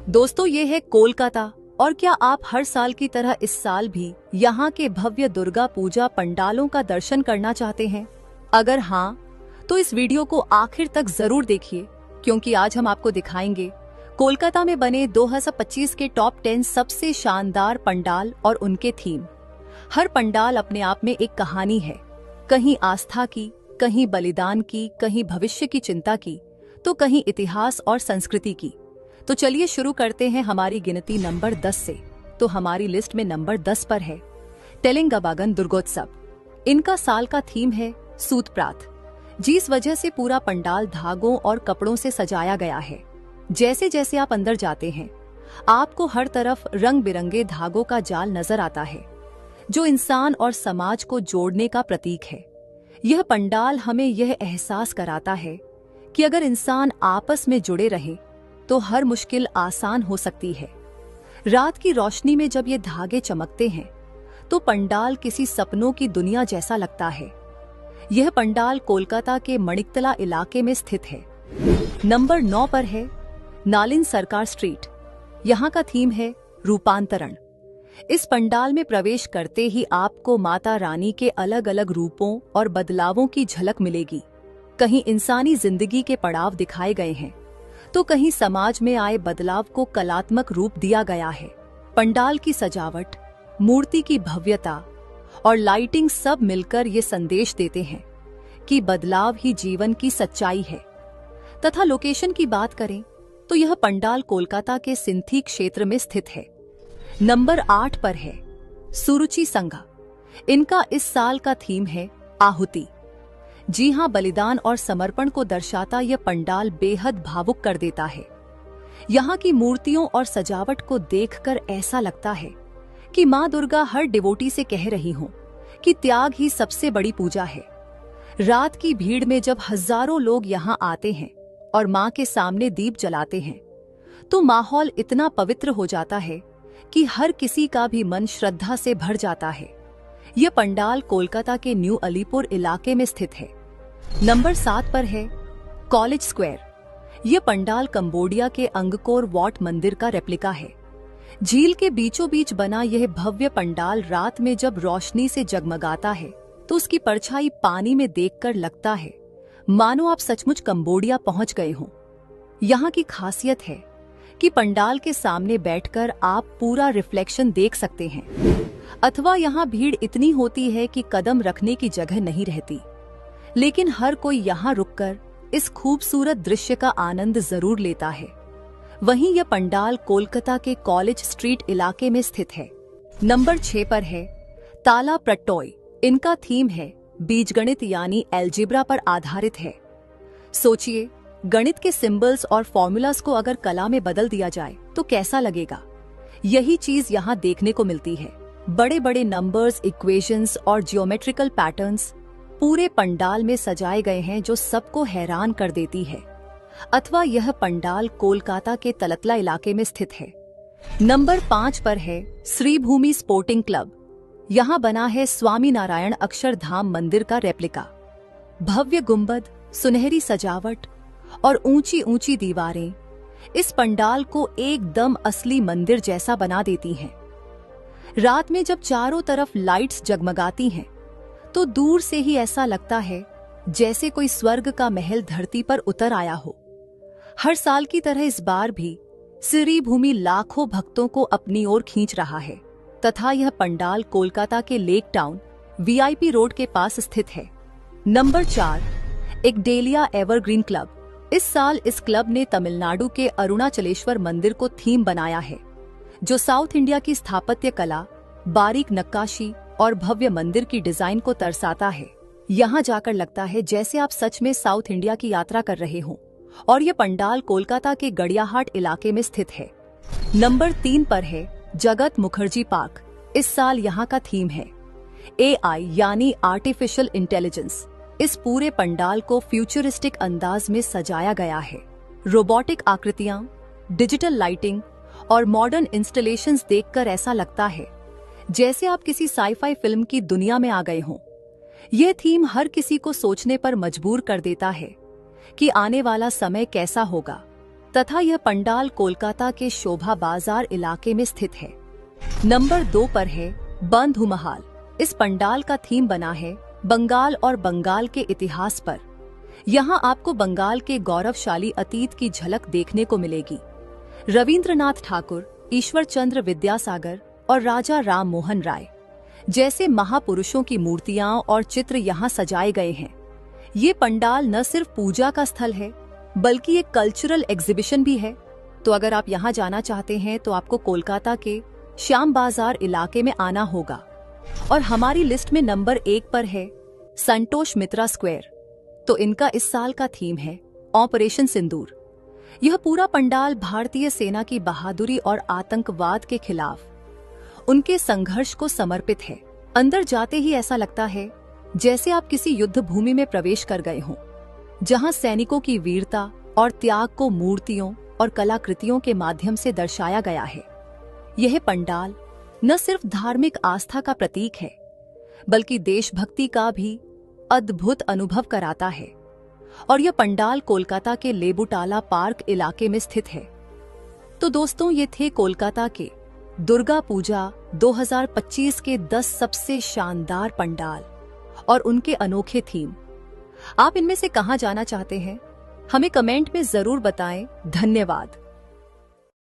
दोस्तों, ये है कोलकाता। और क्या आप हर साल की तरह इस साल भी यहाँ के भव्य दुर्गा पूजा पंडालों का दर्शन करना चाहते हैं? अगर हाँ, तो इस वीडियो को आखिर तक जरूर देखिए, क्योंकि आज हम आपको दिखाएंगे कोलकाता में बने 2025 के टॉप 10 सबसे शानदार पंडाल और उनके थीम। हर पंडाल अपने आप में एक कहानी है, कहीं आस्था की, कहीं बलिदान की, कहीं भविष्य की चिंता की, तो कहीं इतिहास और संस्कृति की। तो चलिए शुरू करते हैं हमारी गिनती नंबर 10 से। तो हमारी लिस्ट में नंबर 10 पर है तेलंगाबागन दुर्गोत्सव। इनका साल का थीम है सूतप्रात, जिस वजह से पूरा पंडाल धागों और कपड़ों से सजाया गया है। जैसे जैसे आप अंदर जाते हैं, आपको हर तरफ रंग बिरंगे धागों का जाल नजर आता है, जो इंसान और समाज को जोड़ने का प्रतीक है। यह पंडाल हमें यह एहसास कराता है कि अगर इंसान आपस में जुड़े रहे तो हर मुश्किल आसान हो सकती है। रात की रोशनी में जब ये धागे चमकते हैं तो पंडाल किसी सपनों की दुनिया जैसा लगता है। यह पंडाल कोलकाता के मणिकतला इलाके में स्थित है। नंबर 9 पर है नालिन सरकार स्ट्रीट। यहाँ का थीम है रूपांतरण। इस पंडाल में प्रवेश करते ही आपको माता रानी के अलग अलग रूपों और बदलावों की झलक मिलेगी। कहीं इंसानी जिंदगी के पड़ाव दिखाए गए हैं, तो कहीं समाज में आए बदलाव को कलात्मक रूप दिया गया है। पंडाल की सजावट, मूर्ति की भव्यता और लाइटिंग सब मिलकर ये संदेश देते हैं कि बदलाव ही जीवन की सच्चाई है। तथा लोकेशन की बात करें तो यह पंडाल कोलकाता के सिंथी क्षेत्र में स्थित है। नंबर 8 पर है सुरुचि संघा। इनका इस साल का थीम है आहुति। जी हाँ, बलिदान और समर्पण को दर्शाता यह पंडाल बेहद भावुक कर देता है। यहाँ की मूर्तियों और सजावट को देखकर ऐसा लगता है कि माँ दुर्गा हर डिवोटी से कह रही हों कि त्याग ही सबसे बड़ी पूजा है। रात की भीड़ में जब हजारों लोग यहाँ आते हैं और माँ के सामने दीप जलाते हैं, तो माहौल इतना पवित्र हो जाता है कि हर किसी का भी मन श्रद्धा से भर जाता है। यह पंडाल कोलकाता के न्यू अलीपुर इलाके में स्थित है। नंबर 7 पर है कॉलेज स्क्वायर। यह पंडाल कंबोडिया के अंगकोर वॉट मंदिर का रेप्लिका है। झील के बीचों बीच बना यह भव्य पंडाल रात में जब रोशनी से जगमगाता है तो उसकी परछाई पानी में देखकर लगता है मानो आप सचमुच कंबोडिया पहुंच गए हों। यहाँ की खासियत है कि पंडाल के सामने बैठकर आप पूरा रिफ्लेक्शन देख सकते हैं, अथवा यहाँ भीड़ इतनी होती है कि कदम रखने की जगह नहीं रहती, लेकिन हर कोई यहाँ रुककर इस खूबसूरत दृश्य का आनंद जरूर लेता है। वहीं यह पंडाल कोलकाता के कॉलेज स्ट्रीट इलाके में स्थित है। नंबर 6 पर है ताला प्रट्टोय। इनका थीम है बीजगणित यानी एल्जेब्रा पर आधारित है। सोचिए, गणित के सिंबल्स और फॉर्मूलास को अगर कला में बदल दिया जाए तो कैसा लगेगा। यही चीज यहाँ देखने को मिलती है। बड़े बड़े नंबर्स, इक्वेशंस और जियोमेट्रिकल पैटर्न्स पूरे पंडाल में सजाए गए हैं, जो सबको हैरान कर देती है। अथवा यह पंडाल कोलकाता के तलतला इलाके में स्थित है। नंबर 5 पर है श्रीभूमि स्पोर्टिंग क्लब। यहाँ बना है स्वामी नारायण अक्षरधाम मंदिर का रेप्लिका। भव्य गुंबद, सुनहरी सजावट और ऊंची ऊंची दीवारें इस पंडाल को एकदम असली मंदिर जैसा बना देती हैं। रात में जब चारों तरफ लाइट्स जगमगाती हैं, तो दूर से ही ऐसा लगता है जैसे कोई स्वर्ग का महल धरती पर उतर आया हो। हर साल की तरह इस बार भी श्रीभूमि लाखों भक्तों को अपनी ओर खींच रहा है। तथा यह पंडाल कोलकाता के लेक टाउन वीआईपी रोड के पास स्थित है। नंबर 4 एक डेलिया एवरग्रीन क्लब। इस साल इस क्लब ने तमिलनाडु के अरुणाचलेश्वर मंदिर को थीम बनाया है, जो साउथ इंडिया की स्थापत्य कला, बारीक नक्काशी और भव्य मंदिर की डिजाइन को दर्शाता है। यहाँ जाकर लगता है जैसे आप सच में साउथ इंडिया की यात्रा कर रहे हों। और यह पंडाल कोलकाता के गड़ियाहाट इलाके में स्थित है। नंबर 3 पर है जगत मुखर्जी पार्क। इस साल यहाँ का थीम है एआई यानी आर्टिफिशियल इंटेलिजेंस। इस पूरे पंडाल को फ्यूचरिस्टिक अंदाज में सजाया गया है। रोबोटिक आकृतियां, डिजिटल लाइटिंग और मॉडर्न इंस्टॉलेशंस देखकर ऐसा लगता है जैसे आप किसी साईफाई फिल्म की दुनिया में आ गए हों। यह थीम हर किसी को सोचने पर मजबूर कर देता है कि आने वाला समय कैसा होगा, तथा यह पंडाल कोलकाता के शोभा बाजार इलाके में स्थित है। नंबर 2 पर है बंधु महाल। इस पंडाल का थीम बना है बंगाल और बंगाल के इतिहास पर। यहाँ आपको बंगाल के गौरवशाली अतीत की झलक देखने को मिलेगी। रविंद्रनाथ ठाकुर, ईश्वर चंद्र विद्यासागर और राजा राम मोहन राय जैसे महापुरुषों की मूर्तियां और चित्र यहाँ सजाए गए हैं। ये पंडाल न सिर्फ पूजा का स्थल है, बल्कि एक कल्चरल एग्जीबिशन भी है। तो अगर आप यहाँ जाना चाहते हैं तो आपको कोलकाता के श्याम बाजार इलाके में आना होगा। और हमारी लिस्ट में नंबर 1 पर है संतोष मित्रा स्क्वायर। तो इनका इस साल का थीम है ऑपरेशन सिंदूर। यह पूरा पंडाल भारतीय सेना की बहादुरी और आतंकवाद के खिलाफ उनके संघर्ष को समर्पित है। अंदर जाते ही ऐसा लगता है जैसे आप किसी युद्ध भूमि में प्रवेश कर गए हों, जहां सैनिकों की वीरता और त्याग को मूर्तियों और कलाकृतियों के माध्यम से दर्शाया गया है। यह पंडाल न सिर्फ धार्मिक आस्था का प्रतीक है, बल्कि देशभक्ति का भी अद्भुत अनुभव कराता है। और यह पंडाल कोलकाता के लेबुटाला पार्क इलाके में स्थित है। तो दोस्तों, ये थे कोलकाता के दुर्गा पूजा 2025 के 10 सबसे शानदार पंडाल और उनके अनोखे थीम। आप इनमें से कहां जाना चाहते हैं? हमें कमेंट में जरूर बताएं। धन्यवाद।